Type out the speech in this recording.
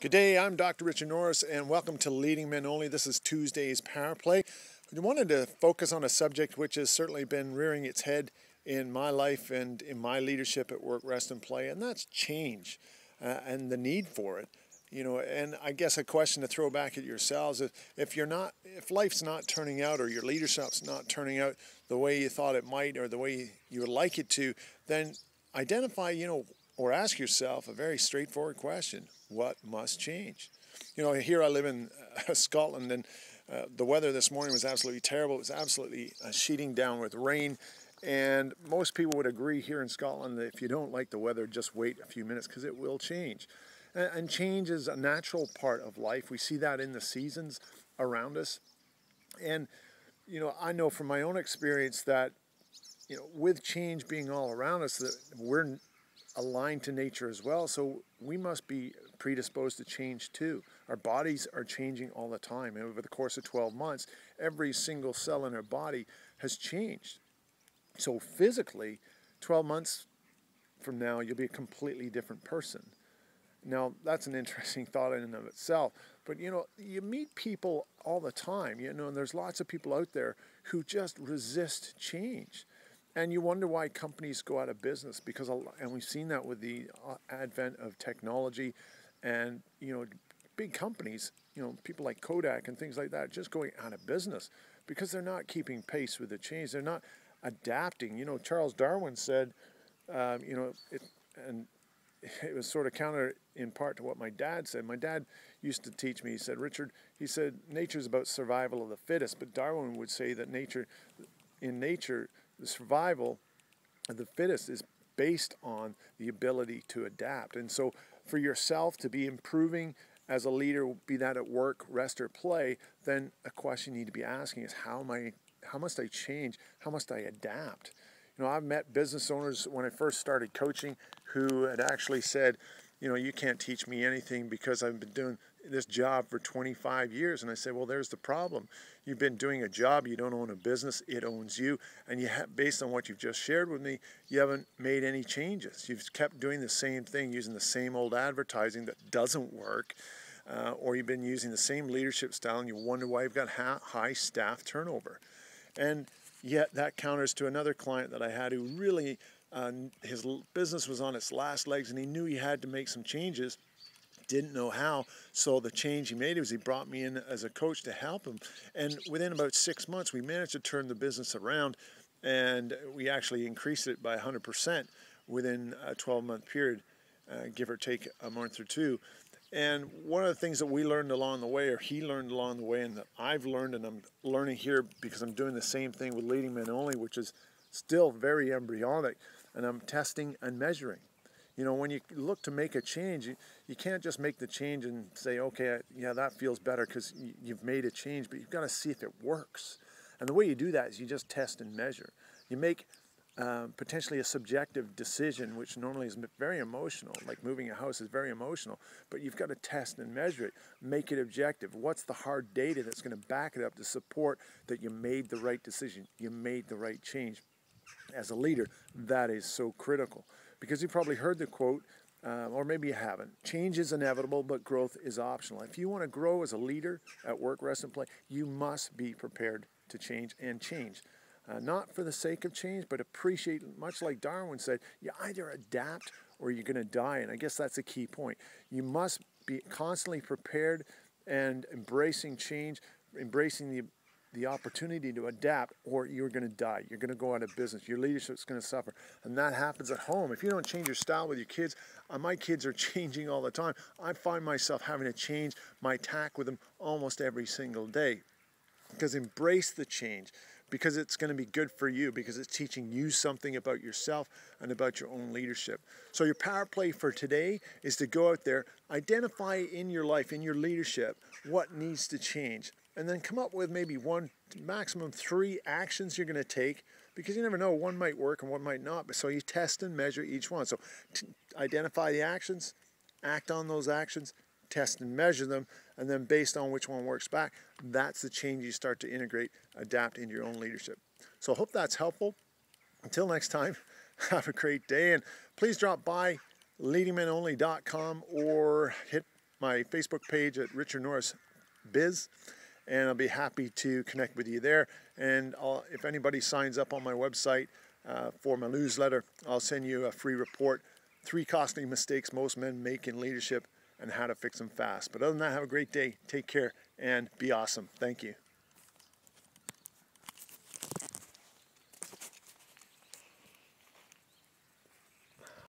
Good day, I'm Dr. Richard Norris, and welcome to Leading Men Only. This is Tuesday's Power Play. I wanted to focus on a subject which has certainly been rearing its head in my life and in my leadership at work, rest, and play, and that's change and the need for it. And I guess a question to throw back at yourselves is if life's not turning out or your leadership's not turning out the way you thought it might or the way you would like it to, then identify, or ask yourself a very straightforward question: what must change? Here I live in Scotland, and the weather this morning was absolutely terrible. It was absolutely sheeting down with rain, and most people would agree here in Scotland that if you don't like the weather, just wait a few minutes because it will change. And change is a natural part of life. We see that in the seasons around us. And, I know from my own experience that, with change being all around us, that we're aligned to nature as well, so we must be predisposed to change too. Our bodies are changing all the time, and over the course of 12 months, every single cell in our body has changed. So physically, 12 months from now, you'll be a completely different person. Now, that's an interesting thought in and of itself, but you meet people all the time, and there's lots of people out there who just resist change. And you wonder why companies go out of business, and we've seen that with the advent of technology and, big companies, people like Kodak and things like that, just going out of business because they're not keeping pace with the change. They're not adapting. Charles Darwin said, and it was sort of counter in part to what my dad said. My dad used to teach me, he said, Richard, nature's about survival of the fittest, but Darwin would say that in nature, the survival of the fittest is based on the ability to adapt. And so for yourself to be improving as a leader, be that at work, rest, or play, then a question you need to be asking is how must I change? How must I adapt? I've met business owners when I first started coaching who had actually said, you can't teach me anything because I've been doing this job for 25 years. And I said, well, there's the problem. You've been doing a job. You don't own a business. It owns you. And based on what you've just shared with me, you haven't made any changes. You've kept doing the same thing, using the same old advertising that doesn't work, or you've been using the same leadership style, and you wonder why you've got high staff turnover. And yet that counters to another client that I had who really, his business was on its last legs, and he knew he had to make some changes, didn't know how. So the change he made was he brought me in as a coach to help him. And within about 6 months, we managed to turn the business around, and we actually increased it by 100% within a 12-month period, give or take a month or two. And one of the things that we learned along the way, or he learned along the way, and that I've learned and I'm learning here because I'm doing the same thing with Leading Men Only, which is still very embryonic, and I'm testing and measuring. When you look to make a change, you can't just make the change and say, okay, yeah, that feels better because you've made a change, but you've got to see if it works. And the way you do that is you just test and measure. You make potentially a subjective decision, which normally is very emotional, like moving a house is very emotional, but you've got to test and measure it, make it objective. What's the hard data that's going to back it up to support that you made the right decision, you made the right change? As a leader, that is so critical, because you've probably heard the quote, or maybe you haven't: change is inevitable, but growth is optional. If you want to grow as a leader at work, rest, and play, you must be prepared to change and change. Not for the sake of change, but appreciate, much like Darwin said, you either adapt or you're going to die. And I guess that's a key point. You must be constantly prepared and embracing change, embracing the opportunity to adapt, or you're going to die. You're going to go out of business. Your leadership's going to suffer. And that happens at home. If you don't change your style with your kids, my kids are changing all the time. I find myself having to change my tack with them almost every single day. Because embrace the change, because it's going to be good for you, because it's teaching you something about yourself and about your own leadership. So your power play for today is to go out there, identify in your life, in your leadership, what needs to change, and then come up with maybe one, maximum 3 actions you're going to take, because you never know, one might work and one might not. But so you test and measure each one. So identify the actions, act on those actions, test and measure them, and then based on which one works back, that's the change you start to integrate, adapt into your own leadership. So I hope that's helpful. Until next time, have a great day, and please drop by leadingmenonly.com or hit my Facebook page at Richard Norris Biz, and I'll be happy to connect with you there. And if anybody signs up on my website for my newsletter, I'll send you a free report, 3 costly mistakes most men make in leadership and how to fix them fast. But other than that, have a great day, take care, and be awesome. Thank you.